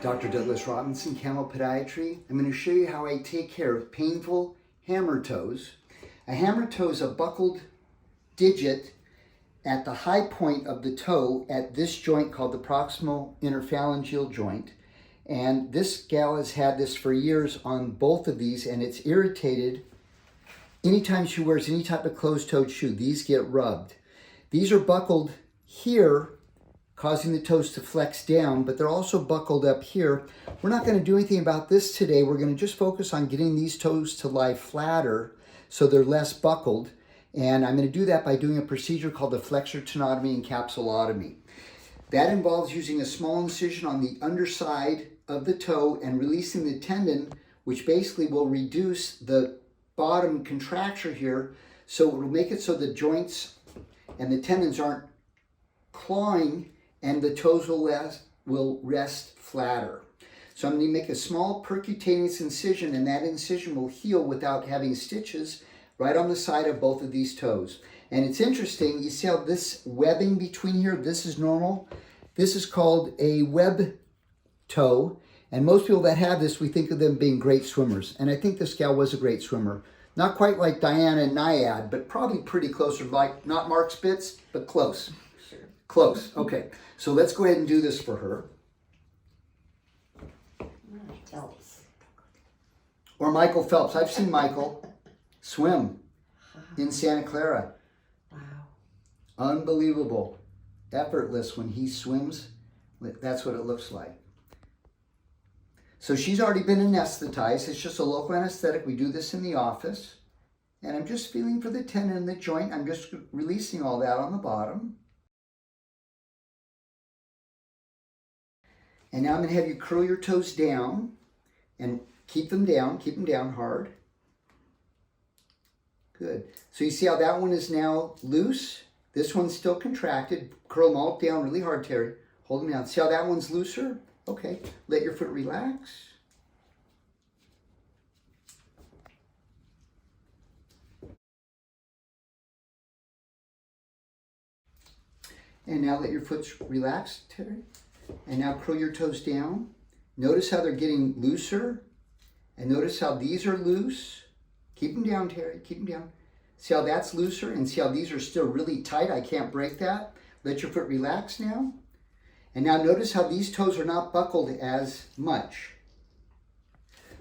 Dr. Douglas Robinson, Camel Podiatry. I'm going to show you how I take care of painful hammer toes. A hammer toe is a buckled digit at the high point of the toe at this joint called the proximal interphalangeal joint. And this gal has had this for years on both of these, and it's irritated. Anytime she wears any type of closed-toed shoe, these get rubbed. These are buckled here, causing the toes to flex down, but they're also buckled up here. We're not going to do anything about this today. We're going to just focus on getting these toes to lie flatter so they're less buckled. And I'm going to do that by doing a procedure called the Flexor Tenotomy and capsulotomy. That involves using a small incision on the underside of the toe and releasing the tendon, which basically will reduce the bottom contracture here, so it will make it so the joints and the tendons aren't clawing and the toes will rest flatter. So I'm going to make a small percutaneous incision, and that incision will heal without having stitches right on the side of both of these toes. And it's interesting, you see how this webbing between here, this is normal. This is called a web toe, and most people that have this, we think of them being great swimmers. And I think this gal was a great swimmer. Not quite like Diana and Nyad, but probably pretty close, or like not Mark Spitz, but close. Close. Okay, so let's go ahead and do this for her. Phelps. Or Michael Phelps. I've seen Michael swim in Santa Clara. Wow. Unbelievable. Effortless when he swims. That's what it looks like. So she's already been anesthetized. It's just a local anesthetic. We do this in the office. And I'm just feeling for the tendon in the joint. I'm just releasing all that on the bottom. And now I'm going to have you curl your toes down and keep them down hard. Good. So you see how that one is now loose? This one's still contracted. Curl them all down really hard, Terry. Hold them down. See how that one's looser? Okay. Let your foot relax. And now let your foot relax, Terry. And now curl your toes down. Notice how they're getting looser. And notice how these are loose. Keep them down, Terry. Keep them down. See how that's looser? And see how these are still really tight? I can't break that. Let your foot relax now. And now notice how these toes are not buckled as much.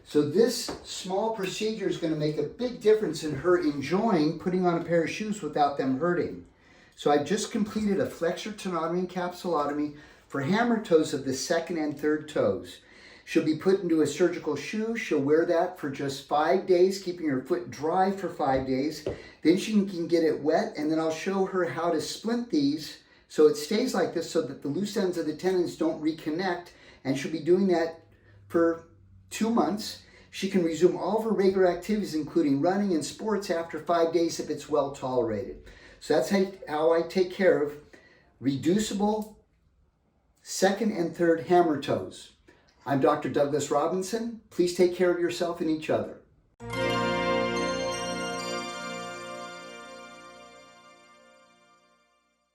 So this small procedure is going to make a big difference in her enjoying putting on a pair of shoes without them hurting. So I've just completed a flexor tenotomy and capsulotomy for hammer toes of the second and third toes. She'll be put into a surgical shoe. She'll wear that for just 5 days, keeping her foot dry for 5 days. Then she can get it wet, and then I'll show her how to splint these so it stays like this so that the loose ends of the tendons don't reconnect, and she'll be doing that for 2 months. She can resume all of her regular activities, including running and sports, after 5 days if it's well tolerated. So that's how I take care of reducible second and third hammer toes. I'm Dr. Douglas Robinson. Please take care of yourself and each other.